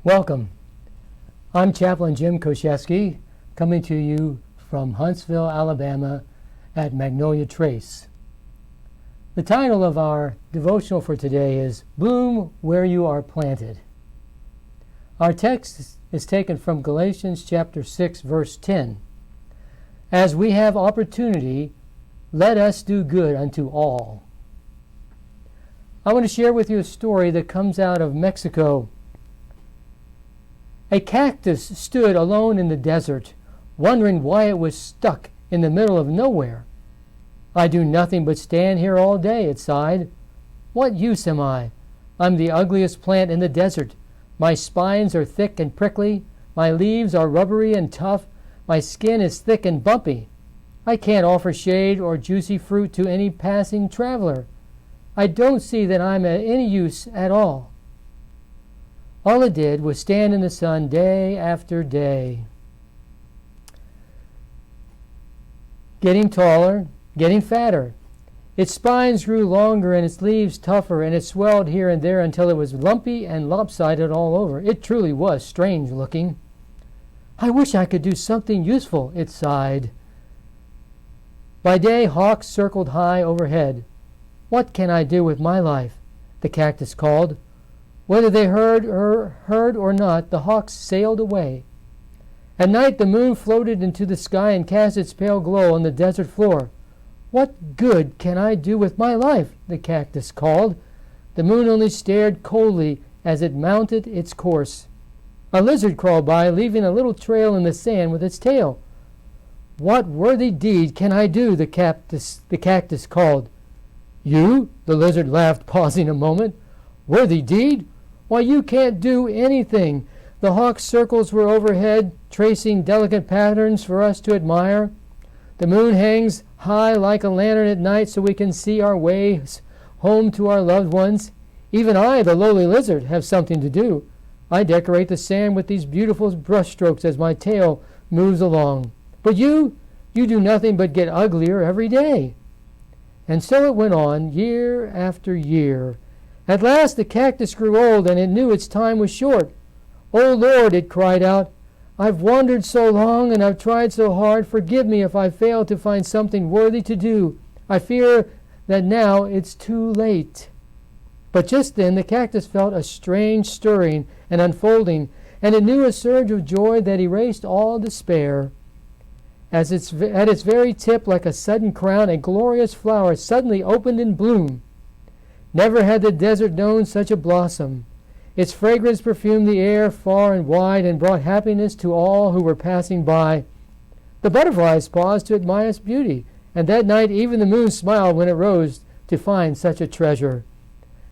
Welcome. I'm Chaplain Jim Koshesky, coming to you from Huntsville, Alabama at Magnolia Trace. The title of our devotional for today is Bloom Where You Are Planted. Our text is taken from Galatians chapter 6, verse 10. As we have opportunity, let us do good unto all. I want to share with you a story that comes out of Mexico. A cactus stood alone in the desert, wondering why it was stuck in the middle of nowhere. I do nothing but stand here all day, it sighed. What use am I? I'm the ugliest plant in the desert. My spines are thick and prickly. My leaves are rubbery and tough. My skin is thick and bumpy. I can't offer shade or juicy fruit to any passing traveler. I don't see that I'm at any use at all. All it did was stand in the sun day after day, getting taller, getting fatter. Its spines grew longer and its leaves tougher, and it swelled here and there until it was lumpy and lopsided all over. It truly was strange looking. I wish I could do something useful, it sighed. By day, hawks circled high overhead. What can I do with my life? The cactus called. Whether they heard or not, the hawks sailed away. At night, the moon floated into the sky and cast its pale glow on the desert floor. What good can I do with my life? The cactus called. The moon only stared coldly as it mounted its course. A lizard crawled by, leaving a little trail in the sand with its tail. What worthy deed can I do? The cactus called. You? The lizard laughed, pausing a moment. Worthy deed? Why, you can't do anything. The hawk's circles were overhead, tracing delicate patterns for us to admire. The moon hangs high like a lantern at night so we can see our ways home to our loved ones. Even I, the lowly lizard, have something to do. I decorate the sand with these beautiful brushstrokes as my tail moves along. But you do nothing but get uglier every day. And so it went on, year after year. At last the cactus grew old, and it knew its time was short. "Oh, Lord," it cried out, "I've wandered so long, and I've tried so hard. Forgive me if I fail to find something worthy to do. I fear that now it's too late." But just then the cactus felt a strange stirring and unfolding, and it knew a surge of joy that erased all despair. At its very tip, like a sudden crown, a glorious flower suddenly opened in bloom. Never had the desert known such a blossom. Its fragrance perfumed the air far and wide and brought happiness to all who were passing by. The butterflies paused to admire its beauty, and that night even the moon smiled when it rose to find such a treasure.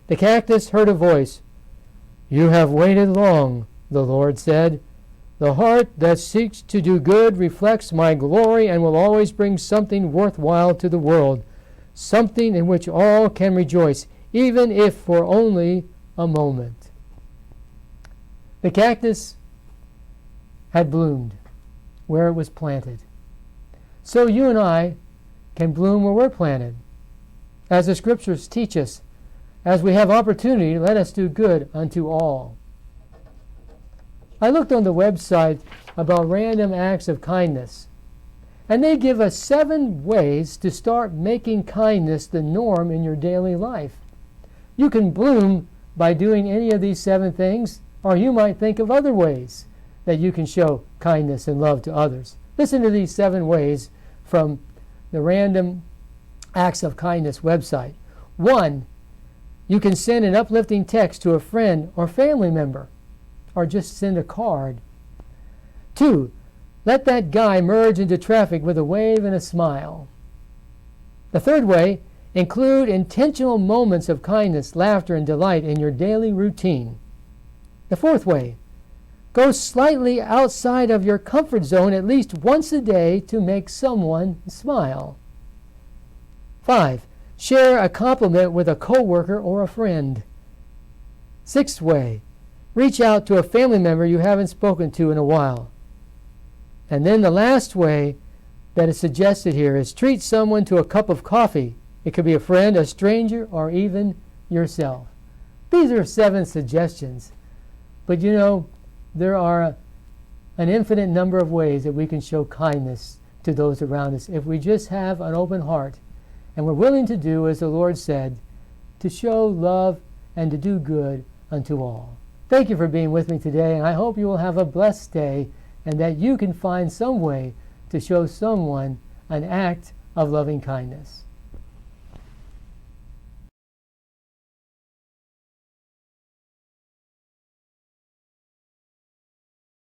The cactus heard a voice. "You have waited long," the Lord said. "The heart that seeks to do good reflects my glory and will always bring something worthwhile to the world, something in which all can rejoice, even if for only a moment." The cactus had bloomed where it was planted. So you and I can bloom where we're planted. As the scriptures teach us, as we have opportunity, let us do good unto all. I looked on the website about random acts of kindness, and they give us 7 ways to start making kindness the norm in your daily life. You can bloom by doing any of these 7 things, or you might think of other ways that you can show kindness and love to others. Listen to these 7 ways from the Random Acts of Kindness website. 1, you can send an uplifting text to a friend or family member, or just send a card. 2, let that guy merge into traffic with a wave and a smile. The 3rd way, include intentional moments of kindness, laughter, and delight in your daily routine. The 4th way, go slightly outside of your comfort zone at least once a day to make someone smile. 5, share a compliment with a coworker or a friend. 6th way, reach out to a family member you haven't spoken to in a while. And then the last way that is suggested here is treat someone to a cup of coffee. It could be a friend, a stranger, or even yourself. These are 7 suggestions. But you know, there are an infinite number of ways that we can show kindness to those around us if we just have an open heart and we're willing to do as the Lord said, to show love and to do good unto all. Thank you for being with me today, and I hope you will have a blessed day and that you can find some way to show someone an act of loving kindness.